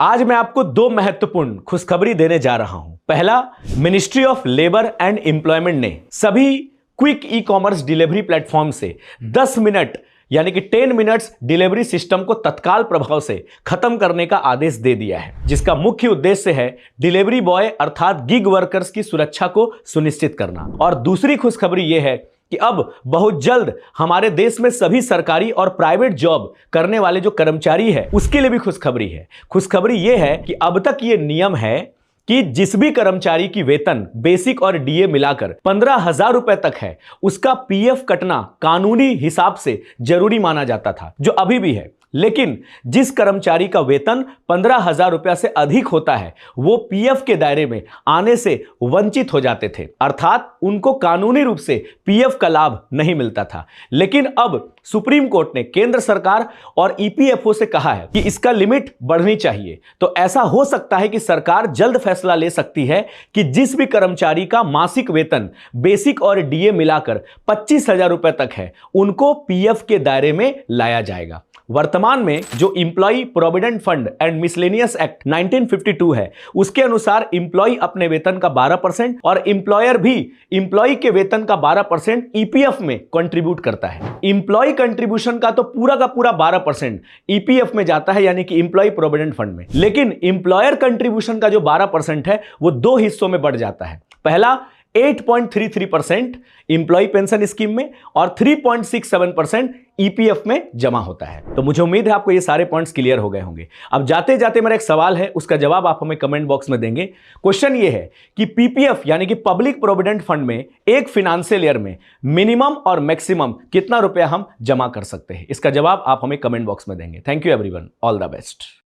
आज मैं आपको दो महत्वपूर्ण खुशखबरी देने जा रहा हूं। पहला, ministry of labour and employment ने सभी quick e commerce delivery platform से 10 मिनट यानी कि 10 मिनट्स डिलीवरी सिस्टम को तत्काल प्रभाव से खत्म करने का आदेश दे दिया है, जिसका मुख्य उद्देश्य है डिलीवरी बॉय अर्थात गिग वर्कर्स की सुरक्षा को सुनिश्चित करना। और दूसरी खुशखबरी यह है कि अब बहुत जल्द हमारे देश में सभी सरकारी और प्राइवेट जॉब करने वाले जो कर्मचारी है उसके लिए भी खुशखबरी है। खुशखबरी यह है कि अब तक ये नियम है कि जिस भी कर्मचारी की वेतन बेसिक और डीए मिलाकर 15,000 रुपए तक है, उसका पीएफ कटना कानूनी हिसाब से जरूरी माना जाता था, जो अभी भी है। लेकिन जिस कर्मचारी का वेतन 15,000 रुपया से अधिक होता है, वो पीएफ के दायरे में आने से वंचित हो जाते थे, अर्थात उनको कानूनी रूप से पीएफ का लाभ नहीं मिलता था। लेकिन अब सुप्रीम कोर्ट ने केंद्र सरकार और ईपीएफओ से कहा है कि इसका लिमिट बढ़नी चाहिए। तो ऐसा हो सकता है कि सरकार जल्द फैसला ले सकती है कि जिस भी कर्मचारी का मासिक वेतन बेसिक और डीए मिलाकर 25,000 रुपए तक है, उनको पीएफ के दायरे में लाया जाएगा। वर्तमान में जो employee provident fund and miscellaneous act 1952 है, उसके अनुसार इंप्लॉई अपने वेतन का 12% और इंप्लॉयर भी इंप्लॉई के वेतन का 12% ईपीएफ में कंट्रीब्यूट करता है। इंप्लॉई कंट्रीब्यूशन का तो पूरा का पूरा 12% ईपीएफ में जाता है, यानी कि इंप्लॉई प्रोविडेंट फंड में। लेकिन इंप्लॉयर कंट्रीब्यूशन का जो 12% है वो दो हिस्सों में बढ़ जाता है। पहला 8.33% इंप्लॉय पेंशन स्कीम में और 3.67% ईपीएफ में जमा होता है। तो मुझे उम्मीद है आपको ये सारे पॉइंट्स क्लियर हो गए होंगे। अब जाते जाते मेरा एक सवाल है, उसका जवाब आप हमें कमेंट बॉक्स में देंगे। क्वेश्चन ये है कि पीपीएफ यानी कि पब्लिक प्रोविडेंट फंड में एक फाइनेंशियल ईयर में मिनिमम और मैक्सिमम कितना रुपया हम जमा कर सकते हैं? इसका जवाब आप हमें कमेंट बॉक्स में देंगे। Thank you everyone, all the best.